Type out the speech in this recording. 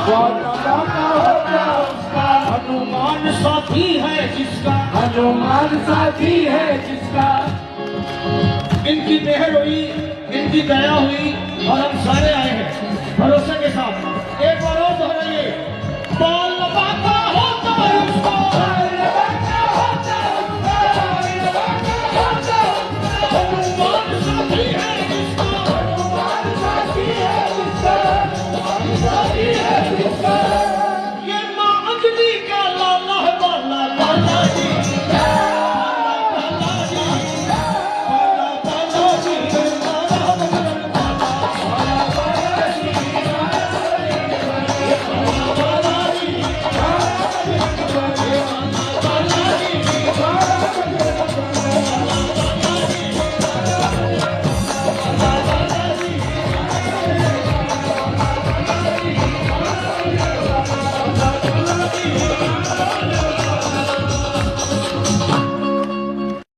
वादा का होता उसका, हनुमान साथी है जिसका, हनुमान साथी है जिसका। इनकी मेहर हुई, इनकी दया हुई और हम सारे आए हैं भरोसे के साथ। एक बार और दोहराइए, बाल लबाका होता है उसका, हनुमान साथी है जिसका, हनुमान साथी है जिसका।